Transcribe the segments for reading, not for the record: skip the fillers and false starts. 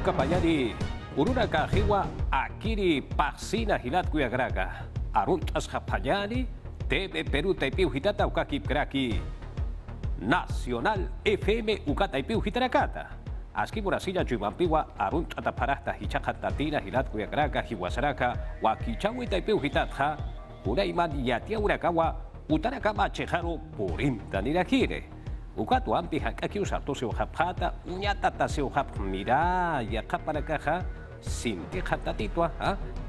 kapayani uruna kahiwa akiri paksina hilat kuyagraga aruntas kapayani TV Peru taipiu hitata ukakip kraki Nacional FM ukataipiu hitarakata aski murasilla chumampiwa aruntata parahta hichakatatina hilat kuyagraga hiwasaraka wakichawi taipiu hitatha uraiman yatia urakawa utarakama chejaro purimta nirakire ukatu ampi hakaki usarto se hapata unyatata se hap mira ya kaparakaha sinti hatatitwa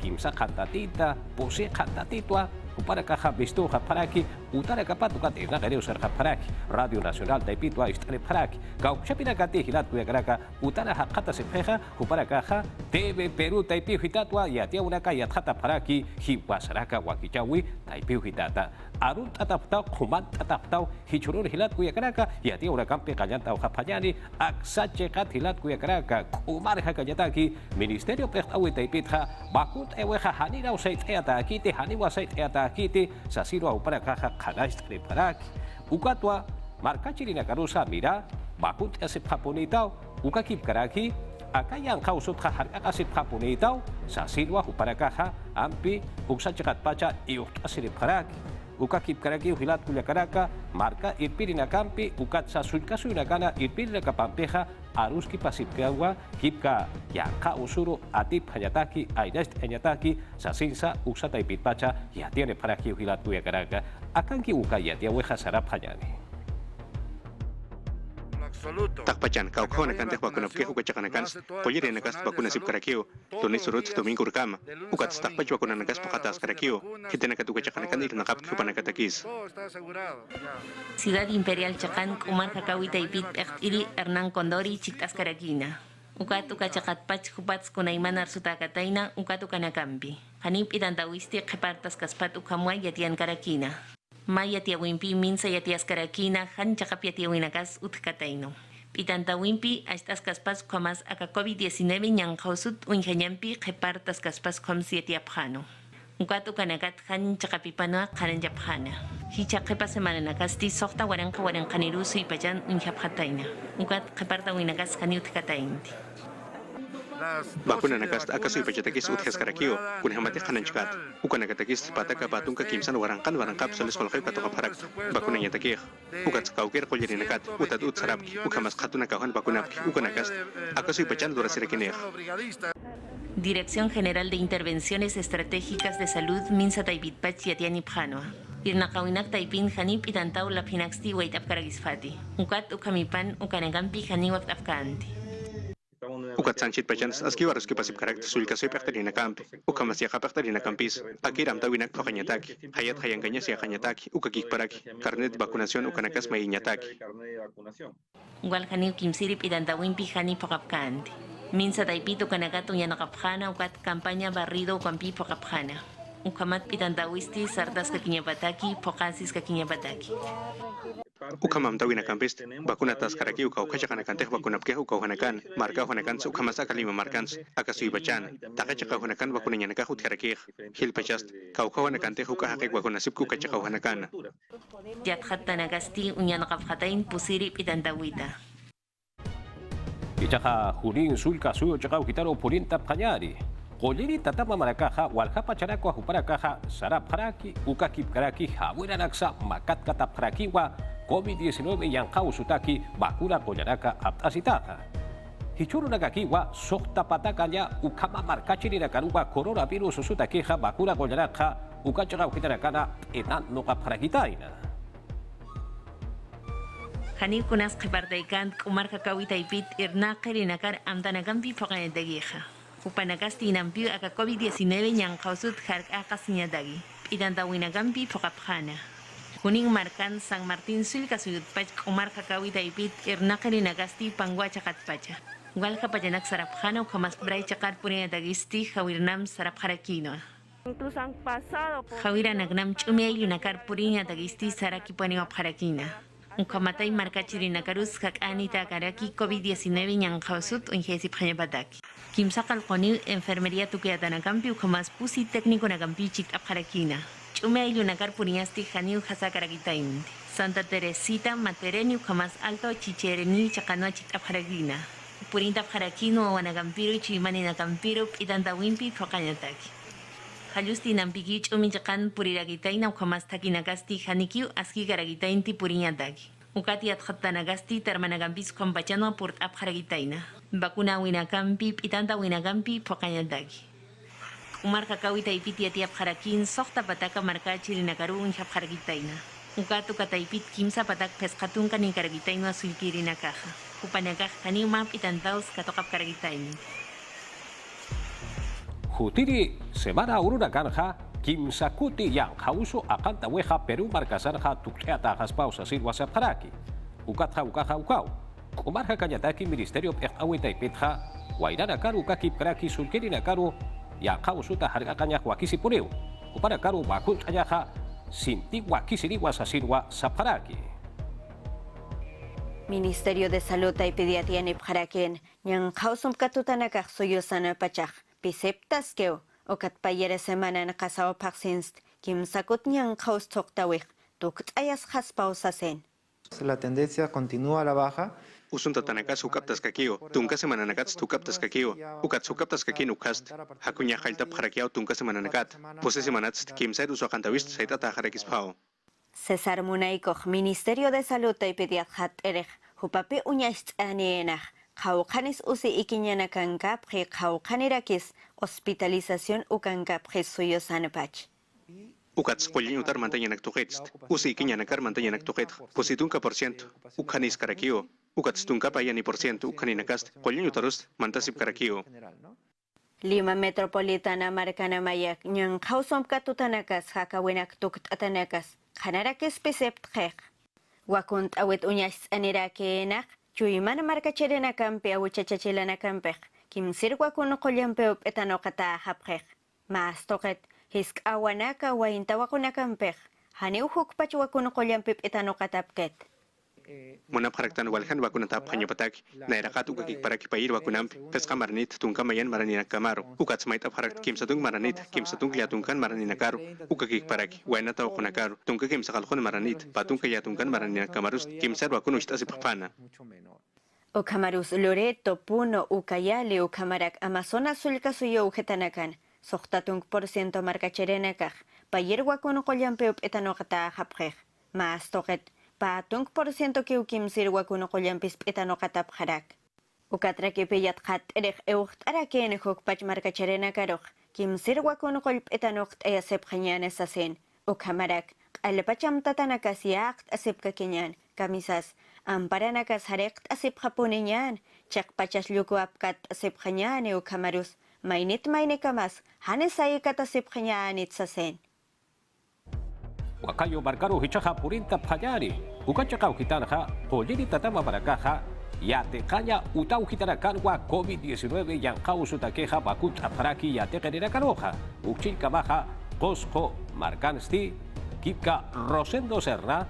kimsa hatatita pose hatatitwa uparakaha visto haparaki utarakapatu katina gare usar haparaki Radio Nacional taipitwa istare paraki kauchapina kati hilat kuyagraka utara hakata se peja uparakaha TV Peru taipi hitatwa yatia uraka yathata paraki hiwasaraka wakichawi taipi hitata arun tataptau kuman tataptau hichurur hilat kuyagraka yatia urakampi kallanta hapayani aksache kat hilat kuyagraka kumar hakayataki Ministerio Pestawi taipitha bakut eweha hanira usait eata akite haniwa sait eata akite sasiro uparakaha kanastri paraki ukatwa markachirina karusa mira bakut asip hapunitau ukakip karaki akayang kausut harkakasip hapunitau sasirwa uparakaha ampi uksachakat pacha iuk asiri paraki ukakip karaki uhilat kulyakaraka marka irpirina kampi ukat sasulkasuna kana irpirina kapampeja aruski pasipkawa hipka yanka usuru atip hanyataki ainast hanyataki sasinsa uksata ipitpacha yatiane paraki uhilat kulyakaraka akanki uka yatia weja sarap hanyani Takpacan kau kau nak kantek bakuna pke hukat cakanakan polir nakas bakuna sip karakio toni surut domingo rkam hukat takpac bakuna nakas pakatas karakio hite nakat hukat cakanakan ir nakap kupan nakatakis Ciudad Imperial Chacan Kumar Kakawita Ipit Iri Hernán Condori Chictas Karakina Ukatu kachakat pach kupats kunaiman arsuta kataina ukatu kanakampi Hanip itantawisti kepartas kaspat ukamwa yatian karakina Maya tiawimpi minsa yatias karakina han chakap yatiawinakas utkataino. Pitantawimpi astas kaspas kuamas aka COVID-19 nyang kausut unyanyampi kepartas kaspas kuams yatiaphano. Ukatu kanakat han chakapipano kanan japhana. Hicha kepa semana nakasti sokta warangka kanirusu ipajan unyapataina. Ukat keparta winakas hani utkatainti. bakuna nakas akasu ipachatakis uthes karakio kun hamati kanan chkat ukana katakis pataka patunka kimsan warangkap solis kolkhay patoka parak bakuna nyatakih ukat kaukir koljeri nakat utat ut sarap ukamas khatuna kahan bakuna ukana kas akasu ipachan durasirekineh Dirección General de Intervenciones Estratégicas de Salud Minsa Taipitpach Yatiani Phanoa. Irnakawinak Taipin Hanip Itantau Lapinaxti Waitap Karagisfati. Ukat ukamipan ukanagampi Haniwak Afkanti. ukat sanchit pachans aski warus ki pasip karak sulka soy pektarina kampi ukamas ya kapektarina kampis akiram tawinak pakanyataki hayat hayanganya siya kanyataki ukakik paraki karnet vacunación ukanakas mainyataki Igual Hanip Kimsirip Itantawimpi Hani Pokapkanti. Minsa Taipito Kanagato Yanakapjana ukat campaña barrido ukampi Pokapjana. Ukamat Pitantawisti Sardas Kakinyapataki Pokasis Kakinyapataki. ukamam tawina kampis bakuna tas karaki uka ukachakana kanteh bakuna pke uka hanakan marka hanakan ukamas akalima markans akasui bachan takachaka hanakan bakuna nyanaka hut karaki hil pachast kauka hanakante uka hakik bakuna sip uka chaka hanakan Yathat Tanagasti Unyanakaphatain Pusiri Pitantawita. Ichaka hurin sulka suyo chakau hitaro purinta panyari Koliri tatama marakaha walhapa charako huparakaha sarap haraki ukakip karaki hawira naksa makat kata harakiwa COVID-19 yang kau sutaki bakuna koyanaka aptasitaka. Hichuru nagakiwa sokta patakanya ukama markachiri nakaruba coronavirus sutakiha bakuna koyanaka ukachaka hitarakana enan noka parakitaina. Hanip kunas kepartaikan Kumar Kakawita Ipit Irna Karinakar Amtanagampi Pokanedagiha. Upanagasti nampiu aka COVID-19 yang kausut hark akasinyadagi. Itantawinagampi Pokaphana. Kuning markan Sang Martin Sul kasuyut pach Kumar Kakawita Ipit Irna Karinagasti Pangwa Chakat Pacha. Wal kapajanak sarapkhana ukamas bray chakar purinadagisti hawirnam sarapharakino. Hawira nagnam chumay lunakar purinadagisti sarakipani wapharakina. Ukamatay markachiri nakarus hak anita karaki COVID-19 yang kausut unjesi panyabadaki. Kimsakal konil enfermería tukiatanakampi ukamas pusi técnico nakampi chik apharakina. Chumay lunakar puriñasti hanil hasakarakitainti. Santa Teresita Matereni ukamas alto chichereni chakano chik apharakina. purinta parakino wanagampiro chimani nakampiro itanta wimpi pokañataki. Halusti nampiki ch'uminchakan puriragitaina ukamastaki nagasti hanikiu aski garagitainti puriñataki. Ukati atjatanagasti termanagampis kompachano purt apjaragitaina. Bakuna winakampi itanta winakampi pokañataki. Umarka kawita ipiti ati apjarakin sokta pataka marka chirinakaru unjapjaragitaina. Ukatu kataipit kimsa patak pescatun kanikaragitaina sulkirina caja. Upanakaj kanimap itantaus katokap karagitaini. Jutiri semana uruna kanja kimsakuti yang hauso akanta weja Peru markasarja tukteata pausas silwasa paraki. Ukatja ukaja ukau. Kumarja kanyataki ministerio pejawita ipitja wairana karu kakip kraki sulkirina karu yang hausuta harga kanya wakisi puriu. Upana karu bakut ayaja sinti wakisiriwa sasirwa saparaki. Ministerio de Salud y Pediatría Nipjaraken, Nyan Hausum Katutanaka Soyosana Pachach, Piseptas Keo, o Katpayere Semana en Casao Paxinst, Kim Sakut Nyan Haus Toktawik, Tukt Ayas Haspausasen. La tendencia continúa a la baja. Usunta tanaka sukaptas kakio, tunka semana nakats tukaptas kakio, ukat sukaptas kaki nukast, hakunya halta parakiao tunka semana nakat, pose semanats kimsait usokantawist saita tajarakis pao. César Munaikoch, Ministerio de Salud y Pediatría Erech, Hupapi Uñaist Anienach, Jaukanis Usi Ikiñanakankap, Jaukanirakis, Hospitalización Ukankap, Jesuyosanapach. Ukats polin utar mantañanak tujetst, usi ikiñanakar mantañanak tujet, positunka por ciento, ukanis karakio, ukats tunka payani por ciento, ukaninakast, polin utarust, mantasip karakio. Lima Metropolitana Marcana Mayak, Nyan Hausom Katutanakas, Hakawinak Tukt Atanakas, Hanarakis Pisept Hek. Wakunt Awit Uñas Anirakenak, Chuyman Markacherena Campe, Awuchachachilana Campech, Kim Sirwakun Kolyampe Etanokata Hapek, Mas Toket, Hisk Awanaka, Waintawakuna Campech, Haniuhuk Pachwakun Kolyampe Etanokatapket. Muna paraktan walhan wakuna tap hanya patak, nairakat ukakik paraki pair wakunam, pesca maranit, tunka mayan maranina kamaro, ukats mait aparak kim satung maranit, kim satung liatungkan maranina karu, ukakik paraki, wainata wakunakaru, tunka kim sakalhun maranit, patunka yatungkan maranina kamarus, kim sar wakunu istasipapana. Ukamarus Loreto, Puno, Ucayali, Ukamarak, Amazonas Sulcasuyo Ujetanakan, Sohtatung por ciento marcacherenakaj, Payer Wakun Kolyampe Etanokata Haprej, Mas Toket. Patung por ciento que ukim sirwa kuno kolyambis etano katap harak. Ukatraki peyat hat erech eucht araken hok pach markacherena karok, kim sirwa kuno kolp etanocht ayasep hanyanes asen, ukamarak, alpacham tatanakas yakt asep kakenyan, kamisas, amparanakas harekt asep hapuninyan, chak pachas luku apkat asep hanyane ukamarus, mainit kamas, hanesayikat asep hanyanit sasen. Wakayo markaru hichaja purinta payari, ukachakau hitanaja, poliri tatama barakaja, yate kanya utau hitanakanwa COVID-19 yang kausu takeja bakut aparaki yate genera karoja, ukchilka baja, Cosco markansti, kipka Rosendo Serna,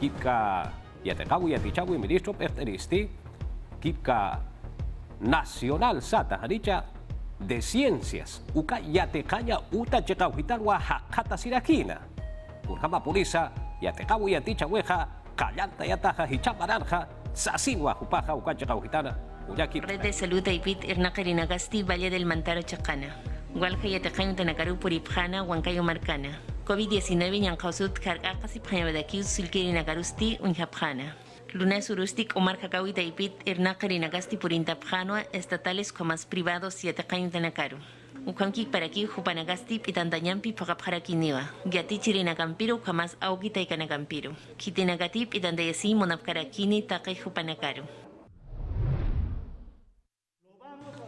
kipka yategawi yatichawi ministro perteristi, kipka Nacional Sata Haricha de Ciencias, uka yate kanya uta chekau hitanwa hakata sirakina. Urjama purisa, yategawi yaticha weja, callanta yataja, hichamaranja, sasinwa jupaja, ukacha gitana, uyaki. Red de Salud Aipit Irnakarina Gasti, Valle del Mantaro Chacana. Hualja yatejaño tanakaru puripjana, Huancayo Marcana. COVID-19 yankausut kargakasi pjanyabadakius sulkirina garusti unjapjana. Lunes urustik Omar Jakawi Taipit Irnakarina Gasti purintapjanua estatales como más privados yatejaño tanakaru. Ukamki para aquí Jupanagasti pitandañampi pagapjarakiniwa. Gati chirina campiro jamás augita y canagampiro. Kitinagati pitandayasi monapkarakini takai Jupanakaru.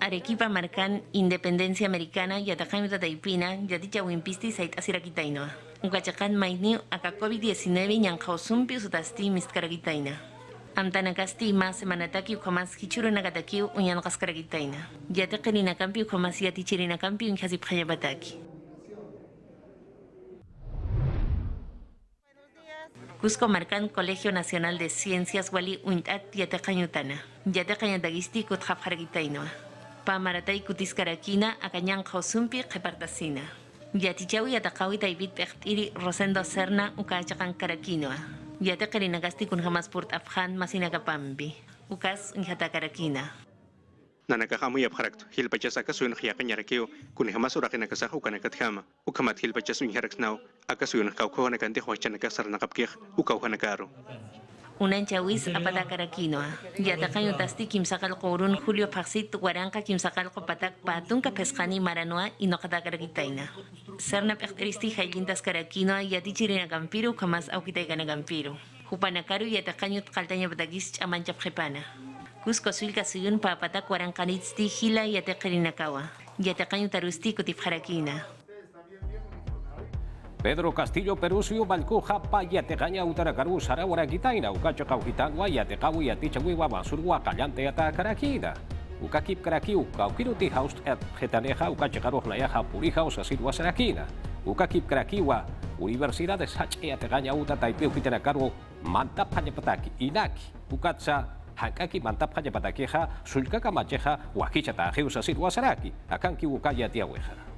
Arequipa marcan Independencia Americana y Atajaimita Taipina, Yaticha Wimpisti Sait Asirakitainoa. Ukachakan Maini aka COVID-19 Yankausumpi Usutasti Miskaragitaina. Amtanakasti más semanataki ukamas Hichuru Nagataki Unyan Kaskaragitaina. Yatekerina Campi ukamas Yatichirina Campi Unkasipjayabataki. Cusco marcan Colegio Nacional de Ciencias Wali Untat Yatejañutana. Yatejañatagisti Kutjapjaragitainoa. Pamaratay Kutiscarakina, Acañan Josumpi, Repartacina. Yatichawi Atakawi Taibit Pechtiri, Rosendo Serna, Ukachakan Karakinoa. Yatecarinagasti con jamás port Afhan, Masinagapambi. Ukas Unjatakarakina. nanakahamu yapharakto hilpachas akasuyun khiyaqan yarakio kuni hamas uraqina kasaq ukanakat hama ukamat hilpachas unharaksnaw akasuyun kawkhona kanti huachanaka sarnaqapkih ukawhanakaro Unan chawis apata karakinoa. Yatakayo tasti kimsakal korun Julio Paxit waranka kimsakal patak patun kapesqani maranoa inokata karakitaina. Sarna pekteristi jailintas karakinoa yati chirina gampiru kamas aukitay kana gampiru. Hupanakaru yatakayo kaltanya batagis chamanchap jepana. Cusco suilka suyun papatak warankanitsti hila yatakarinakawa. Yatakayo tarusti kutifharakina. Pedro Castillo Perusio Balcuja Payategaña Utarakaru Sarawara Gitaina Ukachakau Gitangua Yatekawi Yatichawiwa Mansurwa Callante Atakarakida Ukakip Karaki Ukaukiruti House Getaneja Ukachakaru Layaja Purihaus Asidua Sarakina Ukakip Karakiwa Universidad de Sache Yategaña Uta Taipeu Gitenakaru Mantap Hanyapataki Inaki Ukatsa Hankaki Mantap Hanyapatakeja Sulkaka Macheja Wakichata Heus Asidua Saraki Akanki Ukaya Tiaweja.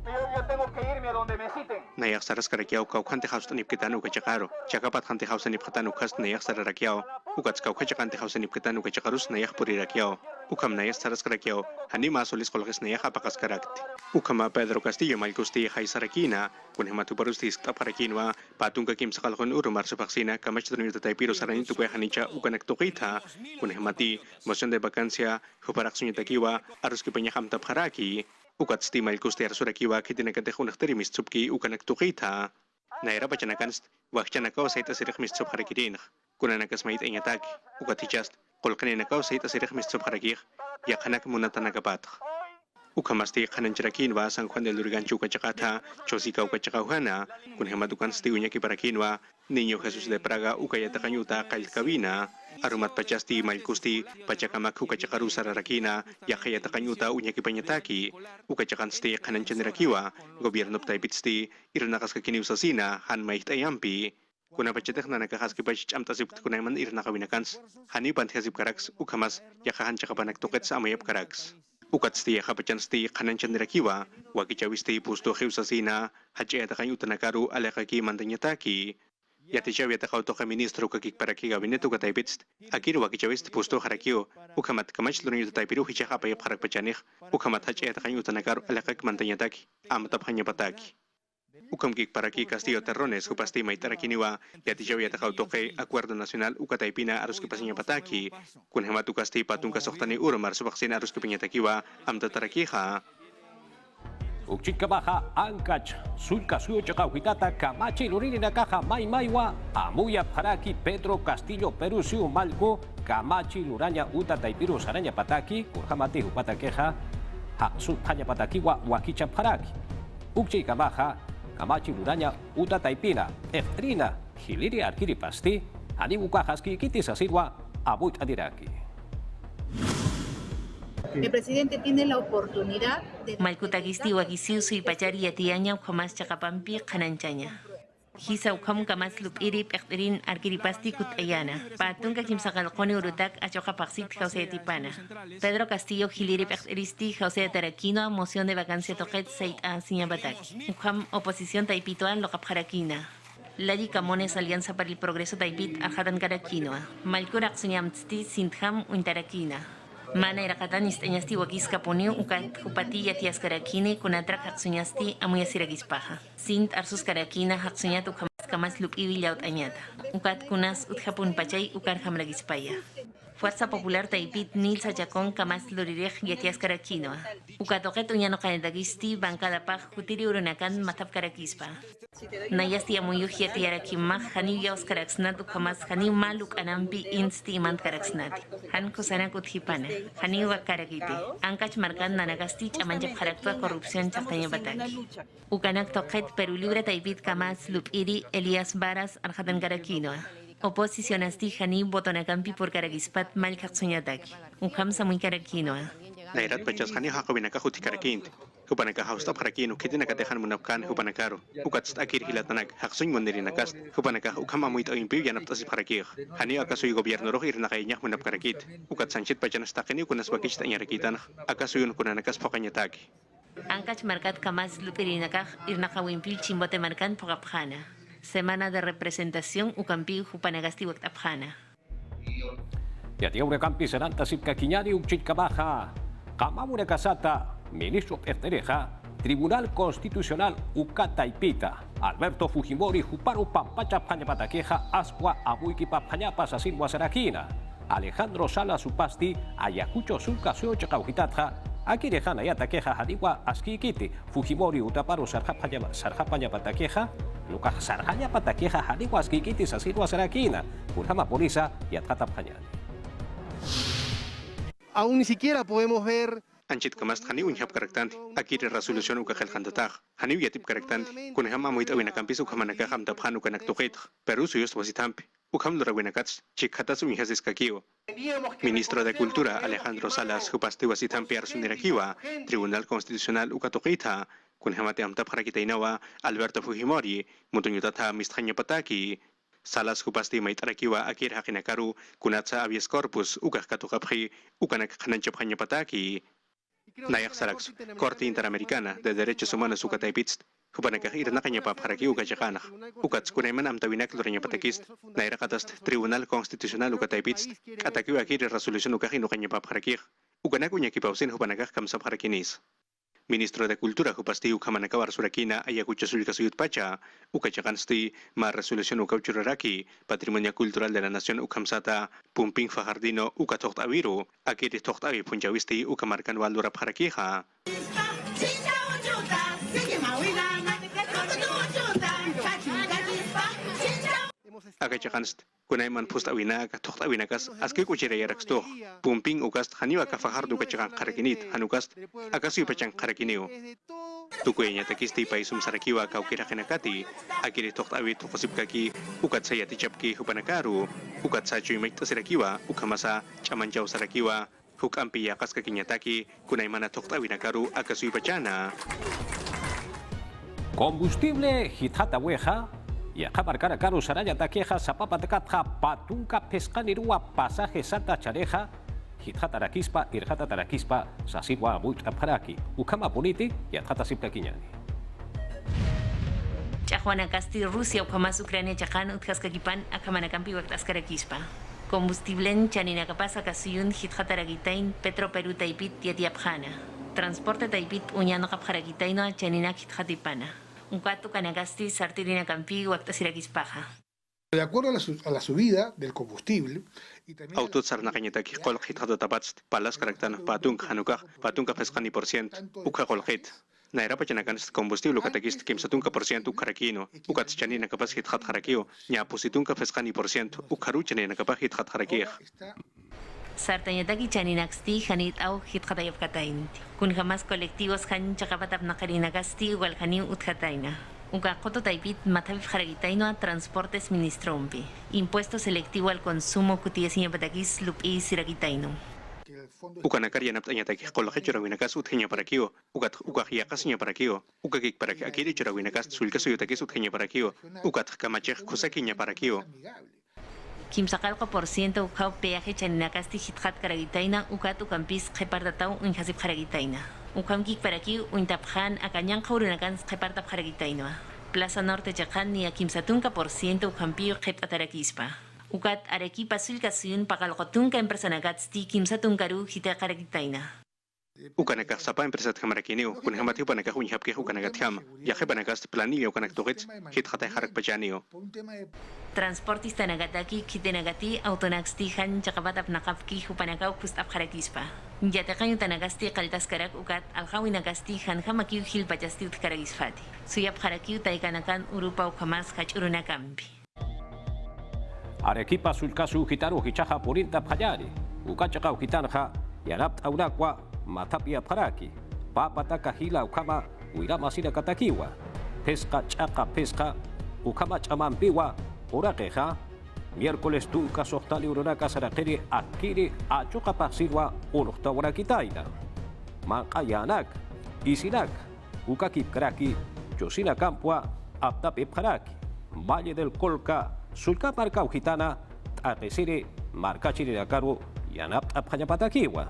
Yo tengo que irme a donde me citen. nayak saras karakiao kawkhante hausta nipkitanu ukachakaro chakapat khante hausta nipkitanu khast nayak sararakiao ukats kawkhachakante hausta nipkitanu ukachakarus nayak purirakiao ukam nayak saras karakiao hani masulis kolgis nayak apakas karakti ukama Pedro Castillo malkusti haisarakina kunhematu parustis taparakinwa patunga kim sakalkon urumar supaksina kamachdrunyo taipiro saranin tukwe hanicha ukanak tukita kunhemati moción de vacancia huparaksunya takiwa aruski penyaham tapharaki ukat stimal kustiar surakiwa kitinakate hunakteri mistsupki ukanak tukita naira bachanakanst wakchanakaw saita sirikh mistsup harakirin kunanakas mait enyatak ukat hichast kolkanenakaw saita sirikh mistsup harakik yakanak munatanakapat ukamasti kanancharakinwa San Juan del Lurigancho ukachakata chosika ukachakauhana kunhematukan stiunya kiparakinwa Niño Jesús de Praga ukayatakañuta kalkabina arumat pachasti malkusti pachakamak ukachakaru sararakina yakayatakañuta uñakipanyataki ukachakansti kananchanirakiwa gobierno ptaipitsti irnakas kakiniusasina han maitayampi kuna pachatek na nakakaskipach amtasip kunayman irnakawinakans hani pantihasip karaks ukamas yakahan chakapanaktuket sa amayap karaks ukatsti yakapachansti kananchanirakiwa wakichawisti pusto hiusasina hachayatakañuta nakaru alakaki mandanyataki Yatichaw yatakauto ka ministro kakik para ki gabineto ka taipitst akir wakichawist pusto harakio ukamat kamach lunyo taipiru hichaka payap harak pachanik ukamat hach yatakanyo tanakar alakak mantanyataki amatap hanyapataki ukam kik para ki Castillo Terrones upasti maitaraki-niwa yatichaw yatakauto kay acuerdo nacional ukataipina arus ki pasanyapataki kunhematu kasti patung kasoktani uromar subaksin arus ki pinyatakiwa amtatarakiha Ukchika baja ankach sulka suyo chakauhitata kamachi lurini nakaja mai maiwa amuya paraki Pedro Castillo Perusiu malgo kamachi luraña uta taipiru saraña pataki kurhamati upatakeja ha sulpaña patakiwa wakicha paraki ukchika baja kamachi luraña uta taipina eftrina hiliri arkiri pasti ani ukajaski kitis asidwa abuit adiraki. El presidente tiene la oportunidad de... Malkutagisti wakisiu sui pachari yatiaña ukamas chakapampi kananchaña. Hisa ukam kamas lupiri pekterin arkiripasti kutayana. Patunga kimsakalkoni urutak achoka paksit José Tipana. Pedro Castillo hiliri pekteristi José Tarakino moción de vacancia toquet seit a Siñabatak. Ukam oposición taipitoan lokapharakina. Lali Camones Alianza para el Progreso Taipit Ajatan Karakinoa. Malkurak sunyamtsti sintham untarakina. Mana irakatan istañasti wakisca poniu ukat upati yatias karakini kunatrak haksuñasti amuya siragispaja. Sint arsus karakina haksuñat kamas lup iwi laut añata. Ukat kunas uthapun pachay ukar hamragispaya. Fuerza Popular Taipit Nilsa Chacón Kamas Lurirech Yatias Karakinoa. Ukatoket uñano kanedagisti bancada paj kutiri urunakan matap karakispa. Nayasti amuyu yatiarakimah hani yaos karaksnat ukamas hani maluk anampi insti imant karaksnat. Han kusanak uthipana. Hani wakarakiti. Ankach markan nanagasti chamanjap karaktua korupsión chaktaña bataki. Ukanak toket Perú Libre Taipit Kamas Lupiri Elias Varas Arjatan Karakinoa. Oposicionasti hani botonakampi por karagispat mal kaksuñataki. Ukam samuy karakinoa. Nairat pachas hani hakawinaka huti karakint hupanaka hausta parakino kitinaka tehan munapkan hupanakaro ukats akir hilatanak haksuñ mundirinakas hupanaka ukam amuit oimpiu yanaptasi parakih hani akasuy gobierno roh irnakaiñah munapkarakit ukat sanchit pachanastakini kunas wakich tañarakitan akasuyun kunanakas pokañataki Ankach markat kamas lupirinakaj irnakawimpil chimbote markan Semana de representación ukampi hupanagasti waktapjana. Yatiaure Campi Seranta Sipka Kiñari Uchitkabaja, Kamamure Casata, Ministro Eftereja, Tribunal Constitucional Ukataipita, Alberto Fujimori Juparu Pampacha Pañapataqueja, Asqua Abuiki Papañapas Asilwa Sarakina, Alejandro Sala Supasti, Ayacucho Sulca Socha Caujitatja, Akirejana Yataqueja Hadiwa Askikiti, Fujimori Utaparu Sarjapaña Pataqueja, Lucas Sarjaña Pataqueja Hadiwa Askikiti Sasilwa Sarakina, Kurhama Polisa y Atata Pañani. Aún ni siquiera podemos ver. Anchit kamast haniw inhab karaktante akiri resolution uka khel khandatag haniw yatip karaktante kun hama moit awina kampis uka manaka ham dabhan uka naktuqit peru suyos wasitampi ukam lrawina kats chikhatas unhazis kakio Ministro de Cultura Alejandro Salas hupasti wasitampi arsunirakiwa Tribunal Constitucional uka tuqita kun hamate amtab harakitainawa Alberto Fujimori mutunyutata mistkhanya pataki Salas hupasti maitarakiwa akir hakinakaru kunatsa habeas corpus uka katukaphi ukanak khananchapkhanya pataki Nayak Sarax, Corte Interamericana de Derechos Humanos Ukataipitz, Hupanakah Irnakanya Papharaki Ukachakana, Ukats Kunaiman Amtawinak Lorena Patakist, Nairakatast Tribunal Constitucional Ukataipitz, Atakiwa Akiri Resolution Ukajino Kanya Papharakir, Ukanakunya Kipausin Hupanakah Kamsap Harakinis. Ministro de Cultura Hupasti Ukamanakabar Surakina Ayacucho Sulcasuyut Pacha, Ukachakansti, Ma Resolución Ukauchuraraki, Patrimonio Cultural de la Nación Ukamsata, Pumping Fajardino Ukatocht Aviru, Akiri Tocht Avi Punjawisti Ukamarkan Waldura Parakija. Akachakanst, Kunaiman Pust Awinak, Tocht Awinakas, Aski Kuchira Yaraksto, Pumping Ukast, Haniwa Kafahardu Kachakan Karakinit, Hanukast, Akasi Pachan Karakinio. Tukuenya Takisti Paisum Sarakiwa Kaukira Henakati, Akiri Tocht Awi Tokosipkaki, Ukatsayati Chapki Hupanakaru, Ukatsachu Mekta Sarakiwa, Ukamasa, Chamanjau Sarakiwa, Hukampi Yakaska Kinyataki, Kunaimana Tocht Awinakaru, Akasui Pachana. Combustible Hitata Weja. Y a marcar caro Saraya Taqueja, Zapapa Tacatja, Patunca Pescanirua, Pasaje Santa Chareja, Hitjata Tarakispa, Irjata Tarakispa, Sasiwa Buit Aparaki, Ukama Politi y Atjata Siptaquiñani. Chajuana Casti, Rusia, Ukamas Ucrania, Chajan, Utkaskakipan, Akamanakampi, Askarakispa. Combustiblen, Chanina Capasa, Casuyun, Hitjata Ragitain, Petro Perú Taipit, Yatiapjana. Transporte Taipit, Uñano Capjaragitaino, Chanina Hitjatipana. Un cuarto canagasti sartirina campi paja. De acuerdo a la subida del combustible y también Autot sarnaqañataki qol hitjata tapats palas karaktan patung hanukaj patunka pesqani % uka qolqit naira pachanakan combustible katakist kimsatunka % ukarakino ukats chanina kapas hitjat harakio nya positunka pesqani % ukaru chanina kapas hitjat harakio Sartañataki chaninaxti hanit au hitjatayapkataint. Kun jamás colectivos han chakapatap nakarinagasti igual hanin utjataina. Uka koto taipit matavif jaragitaino a transportes ministrompi. Impuesto selectivo al consumo kutiesiña patakis lupi siragitaino. Ukanakari yanaptañataki qolqechurawiнаkas utjeña parakio ukat ukajiyaqasña parakio ukakik parak akiri churawiнаkas sulkasuyutakis utjeña parakio ukat kamachej kusakiña parakio Kimsakalqa % ukhaw peaje chaninakasti hitjat karagitaina ukat ukampis qepartatau unhasip karagitaina. Ukamkik paraki uintapjan akañan qawrunakan qepartap karagitaina. Plaza Norte chakan ni kimsatunka % ukampiu qepatarakispa. Ukat Arequipa sulkasuyun paqalqotunka empresanakatsti kimsatunkaru hita karagitaina. Ukanakaj sapa empresat hamarakinio kun hamati upanakaj unhapkej ukanagatham yaje panakast planillo ukanaktoqits hitjatay harak pachanio. Transportista nagataki kitenagati autonaxti han chaqapatap naqapki hupanakaw kustap harakispa. Yataqañu tanagasti qaltaskarak ukat alhawinagasti han hamakiu hilpachasti utkaragisfati. Suyap harakiu taykanakan urupa ukamas hach'urunakampi. Arequipa sulcasu hitaru hichaja purinta payari, ukachaqa uhitanja, yanapt aunakwa, matapia paraki, papataka hila ukama, uirama sira katakiwa, pesca chaqa pesca, ukama chamampiwa, urakeja, miércoles tunka sohtali urunaka sarakiri akiri achuka pasirwa unukta urakitaina. Mankayanak, isinak, ukakip kraki, yosina kampua, aptapip paraki, Valle del Colca, Sulka marca ujitana, Akesiri, marca chirinakaru, yanap apjapatakiwa.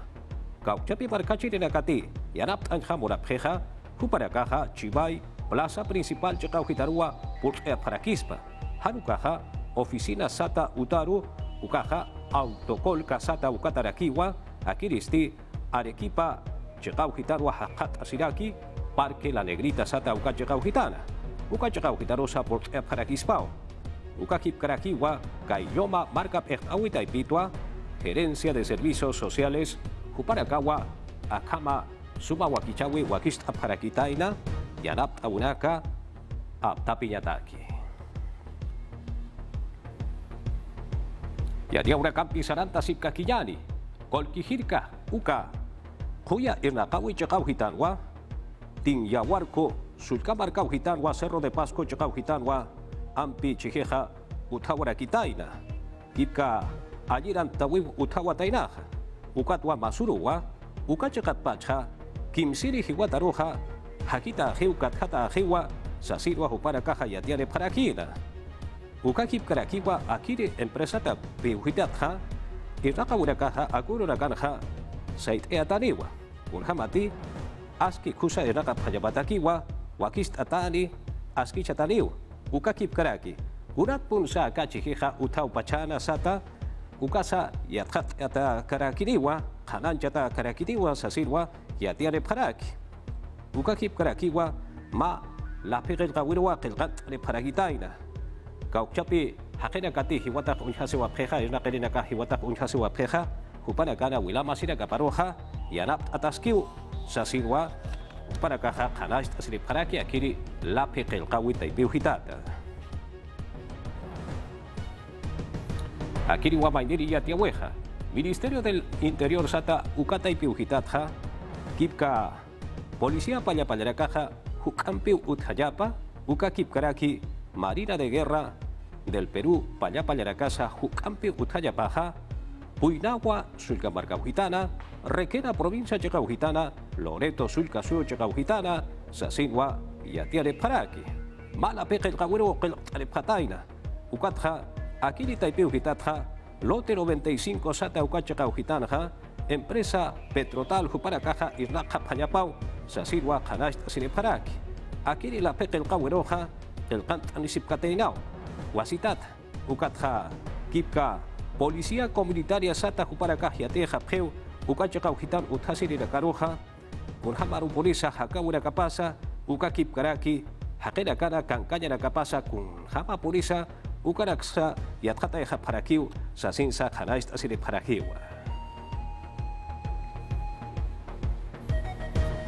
Kauchapi marca chirinakati, yanap anjamurapjeja, Huparakaja, Chivay, Plaza Principal Chekaujitarua, Purte Parakispa, Hanukaja, Oficina Sata Utaru, Ukaja, autocolca sata ucataraquiwa, Akiristi, Arequipa, Checau Gitarua, Jajat Asiraki, Parque La Negrita Sata Ucachecau Gitana, Ucachecau Gitarosa por Paraquispao, Ucakip Caraquiwa, Cayoma, Marca Pejawita y Pitua, Gerencia de Servicios Sociales, Juparacawa, Akama, Suma Wakichawi, Wakista Paraquitaina, Yanap Taunaka, Aptapiñataki. Yadia una campi saranta sipkakiyani, kolkijirka, uka, Juya Irnakawi Chacau Gitanwa, Tin Yahuarco, Sulcamarcau Gitanwa, Cerro de Pasco Chacau Gitanwa, Ampi Chijeja, Utawara Kitaina, Kipka Ayiran Tawib Utawa Tainaja, Ukatwa Masuruwa, Ukachakat Pacha, Kimsiri Hiwataroja, Hakita Heukat Hata Hewa, Sasirwa Hupara Caja Yatiane Parakina, Ukakip Karakiwa, Akiri Empresata Piuhitatja, Irnakawura Caja, Akuro Ganja, Sait Eataniwa, Urhamati, Aski Kusa Iraka Payabatakiwa, Wakist Atani, Aski Chataniu, Ukakip Karaki, Urat Punsa Kachijeja Utau Pachana Sata, Ukasa Yathat Ata Karakiniwa, Hananchata Karakiniwa, Sasirwa, Yatiane Paraki, Ukakip Karakiwa, Ma, La Pegel Gawirwa, Kelgat de Paragitaina, Kauchapi, Hakena Kati, Hiwata Unhasewa Peja, Irnakelinaka, Hiwata Unhasewa Peja, Hupanakana Wilama Sira Kaparoja, Yanap Ataskiu, Sasirwa, Parakaja, Hanash Asiri Paraki, Akiri, La Pegel Gawita y Piujitata. Akiri Wamainiri Yatiahueja, Ministerio del Interior Sata Ukata y Piujitatja, Kipka, Policía Payapayaracaja, Hukampiu Uthayapa, Uka Kipkaraki, Marina de Guerra del Perú, Payapayaracasa, Hukampiu Uthayapaja, Puinagua, Sulca Marcaujitana, Requena Provincia Checaujitana, Loreto Sulca Su Checaujitana, Sasinwa, Yatiare Paraki, Malapeque el Gawero Kelpataina, Ukatja, Akiri Taipeu Gitatja, Lote 95 Sata Ucachaca Ujitanja, Empresa Petrotal Juparacaja Irnaja Payapau, Sasirwa Hanash Sineparaki, Akiri la Peque el Gaweroja, el Cantanisipcateinao, Wasitat, Ukatja, Kipka, Policía Comunitaria Sata Juparacaja Teja Peu, Ucachaca Ujitan Uthasiri la Caroja, Urhamaru Polisa Hakawura Capasa, Ukakip Karaki, Hakera Cara Cancaya Capasa, Kun Hama Polisa, Ukaraksa Yatkata Parakiu, Sasinsa Hanaist Asiri Parakiwa.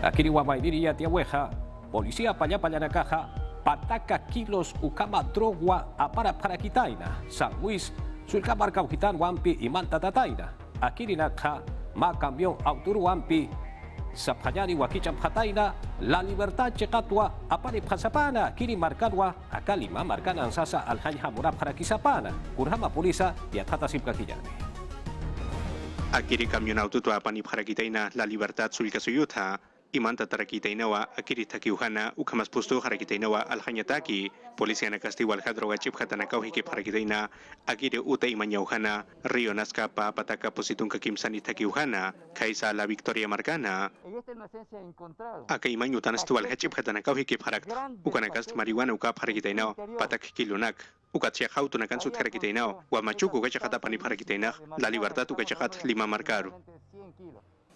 Akiri Wamainiri Yatiahueja, Policía Payapayanacaja, Pataca Kilos Ukama Drogua Apara Parakitaina, San Luis, Sulcamarca Ujitan Wampi y Manta Tataina, Akiri Nakha, Ma Camión Autoru Wampi, Sapayani Wakichan Pataina, La Libertad Chekatua, Apari Pasapana, Kiri Marcanwa, Akalima Marcana Ansasa, Alhanja Mura Parakisapana, Urhama Polisa y Atata Sipkakiyani. Akiri Camión Autotu Apani Parakitaina, La Libertad Sulcasuyuta, Imanta Tarakitainawa, Akiri Takiuhana, Ukamas Pustu Harakitainawa, Alhanyataki, Policía Castigo Aljadroga Chip Hatanakauhiki Parakitaina, Akiri Uta Imañauhana, Río Nazcapa, Pataka Positunka Kimsani Takiuhana, Kaisa La Victoria Marcana, Akaimañu Tanastu Alhachip Hatanakauhiki Parak, Ukanakast Marihuana Uka Parakitainao, Patak Kilunak, Ukachahau Tunakansu Tarakitainao, Wamachuku Gachakatapani Parakitaina, La Libertad Ukachakat Lima Marcaru.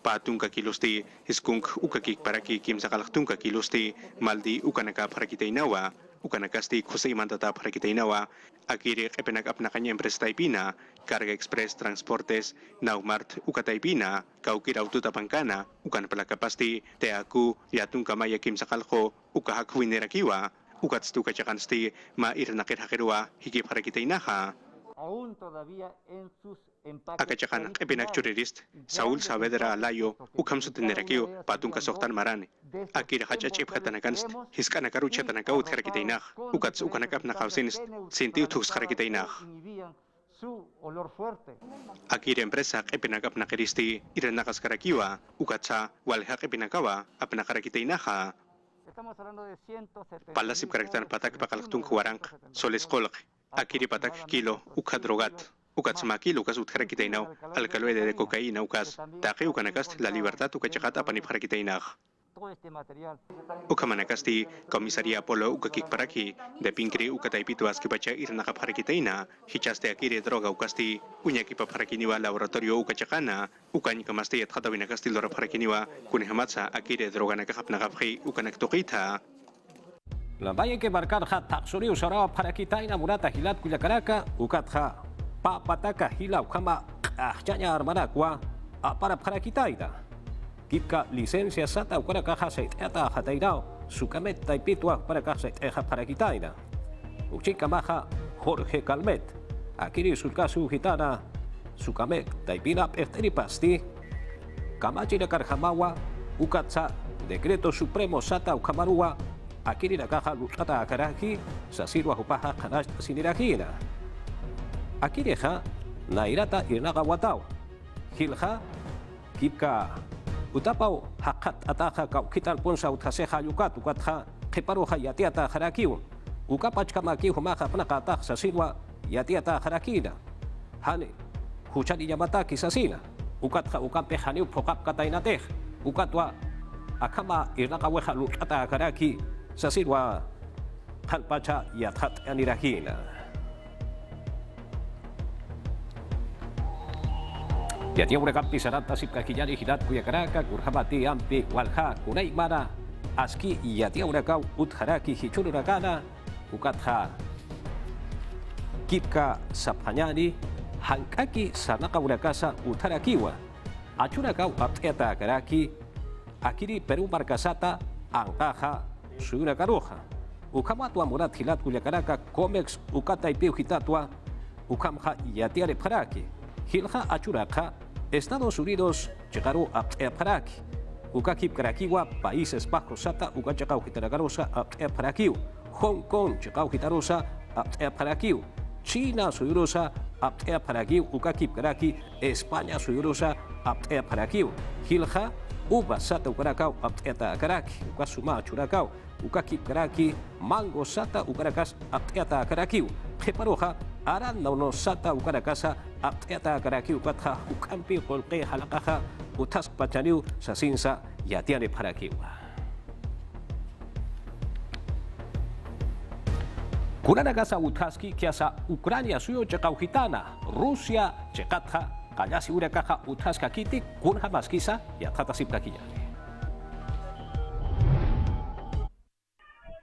Patunka kilusti, Skunk Ukakik Paraki Kim Sakaltunka kilusti, Maldi Ukanaka Parakitainawa, Ukanakasti Kusei Mantata Parakitainawa, Akiri Epenak Apnakanya Empresa Taipina, Carga Express Transportes, Naumart Ukataipina, Kaukira Aututa Pancana, Ukan Palakapasti, Teaku, Yatunka Maya Kim Sakalho, Ukahak Winerakiwa, Ukatstuka Chakansti, Ma Irnakir Hakerua, Hiki Parakitainaha. Akachakan Epinak Churirist, Saul Saavedra Alayo, Ukamsu Tenerakio, Patunka Soktan Marane, Akira Hachachip Hatanakanst, Hiskanakaru Chatanakau Harakitainach, Ukats Ukanakap Nakausinist, Sintiu Tux Harakitainach. Akira Empresa Epinakap Nakeristi, Irenakas Karakiwa, Ukatsa, Walhak Epinakawa, Apnakarakitainaha. Palasip Karaktan Patak Pakaltung Huarank, Soles Kolk, Akiri Patak Kilo, Ukadrogat. Ukats Maki, Lucas Utharakitainao, Alcaloide de cocaína, Ukas, Taki Ukanakas, La Libertad Ukachakata Paniparakitainach. Ukamanakasti Komisaria Polo ukakik paraki de pinkri ukataipitu askipacha irnaka parakitaina hichaste akire droga ukasti unyaki paparakiniwa laboratorio ukachakana ukani kamaste yathatawinakasti lora parakiniwa kunihamatsa akire droga nakahapnakaphi ukanaktoqita. Lambaya que marcar ha taxuri usara parakitaina murata hilat kuyakaraka ukatha papataka hila ukama ahjanya armanakwa para parakitaina. Kipka licencia sata ukara kaha sait eta hatainao sukamet taipitwa para kaha sait eja parakitaina. Uchika maha Jorge Calmet akiri sulkasu hitana sukamet taipina perteri pasti kamachira karhamawa ukatsa decreto supremo sata ukamarua akiri nakaha lutata akaraki sasirwa hupaha kanash sinirakina akiri ha nairata irnaga watao hilha kipka utapau hakat ataha kau kital ponsa uthaseha yukat ukatha keparuha yatiata harakiu ukapach kamaki humaha panakata sasirwa yatiata harakina hani huchani yamataki sasina ukatha ukampe haniu pokap katainateh ukatwa akama irnaga weha lutata akaraki sasirwa halpacha yathat anirakina. Yatia urekampi sarata sipkakiyani hidat kuyakaraka kurhamati ampi walha kunaimana aski yatia urekau utharaki hichururakana ukatha kipka sapanyani hankaki sanaka urakasa utharakiwa achurakau apeta karaki akiri peru markasata angkaha suyurakaroja ukamatwa murat hilat kuyakaraka comex ukataipiu hitatwa ukamha yatiare paraki hilha achuraka Estados Unidos llegaron a Paraki. Ukakip Karakiwa, Países Bajos Sata, Ukachakau Hitaragarosa a Parakiu. Hong Kong, Chakau Hitarosa a Parakiu. China, Suyurosa a Parakiu. Ukakip Karaki, España, Suyurosa a Parakiu. Hilha, Uba Sata Ukarakau a Karaki. Ukasuma Churakau. Ukakip Karaki, Mango Sata Ukarakas a Karakiu. Jeparoja, Aran no sata ukarakasa aptiata karaki ukatha ukampi holqe halaqaha utask pachaniu sasinsa yatiane parakiwa. Kunanagasa utaski kiasa Ucrania suyo chekauhitana Rusia chekatha kayasi urakaha utaska kiti kunha maskisa yatata siptakiyani.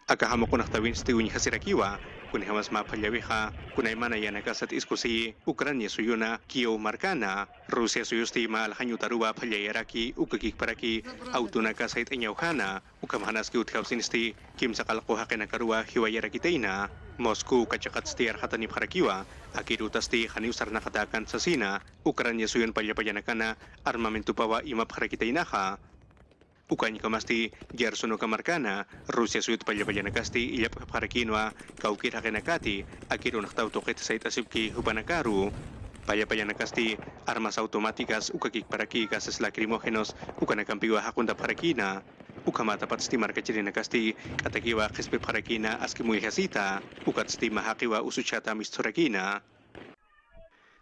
Akahamo kunaktawin stiwin hasirakiwa kunihamas mapalyawiha kunaimana yanakasat iskusi Ucrania suyuna Kiev markana Rusia suyusti malhanyutaruwa palyayaraki ukakik paraki autunaka sait enyauhana ukamhanaski utkawsinisti kimsakalko hakinakaruwa hiwayarakitaina Moscow kachakatsti arhatani parakiwa akirutasti haniusar nakatakan sa sina Ucrania suyun palyapayanakana armamentu pawa ima parakitainaha Ukanya kamasti Gersono kamarkana Rusia suyut palyapayanakasti ilap parakinwa kaukir hakinakati akiru naktautukit sa itasipki hubanakaru palyapayanakasti armas automáticas ukakik paraki gases lacrimógenos ukanakampiwa hakunda parakina ukamatapatsti markachirinakasti katakiwa kispe parakina askimuyhasita ukatsti mahakiwa usuchata mistorakina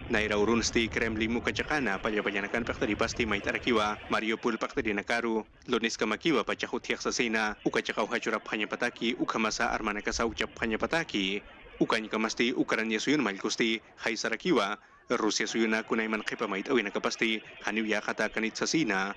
Naira urunsti Kremlin mukachakana palyapayanakan paktaripasti maitarakiwa Mariupol paktarinakaru Lunes kamakiwa pachahutiak sa sina ukachakaw hachurap hanyapataki ukamasa armanakasa uchap hanyapataki ukany kamasti Ucrania suyun malkusti haisarakiwa Rusia suyuna kunayman kipamait awinakapasti haniwya kata kanit sa sina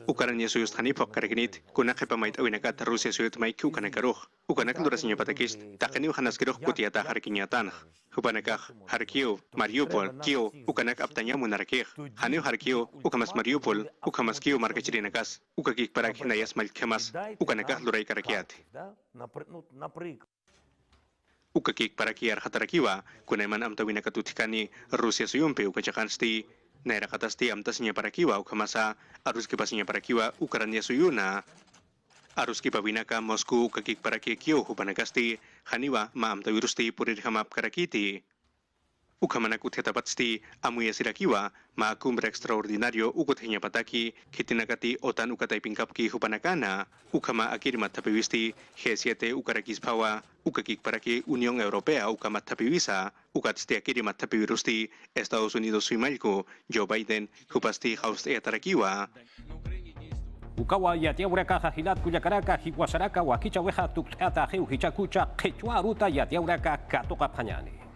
Ucrania suyust hanipok karaginit kunakipamait awinakat Rusia suyut maikyu kanakaruh ukanak durasinya patakis takaniw hanaskiruh kutiata harkinyatan hubanakah Kharkiv Mariupol Kiev ukanak aptanya munarakih haniw Kharkiv ukamas Mariupol ukamas Kiev markachirinakas ukakik parak hinayas malkemas ukanakah luray karakiat ukakik parakiyar hatarakiwa kunayman amtawinakatutikani Rusia suyumpe ukachakansti Naira katasti amtasnya parakiwa ukamasa arus kipasnya parakiwa Ucrania suyuna arus kipawinaka Moscow kakik paraki Kiev hupanakasti haniwa maamta virusti purir hamap karakiti ukamanak uthetapatsti amuya sirakiwa ma cumbre extraordinario ukuthenya pataki kitinakati otan ukatay pingkapki hupanakana ukama akirmat tapiwisti G7 ukarakis pawa ukakik para que Unión Europea uka matapivisa, ukat stiakiri matapivirusti Estados Unidos suimalko, Joe Biden, hupasti haus etarakiwa. Ukawa yatiauraka jajilat kuyakaraka hiwasaraka wakicha weja tukteata heu hichakucha quechua ruta yatiauraka katoka pañani.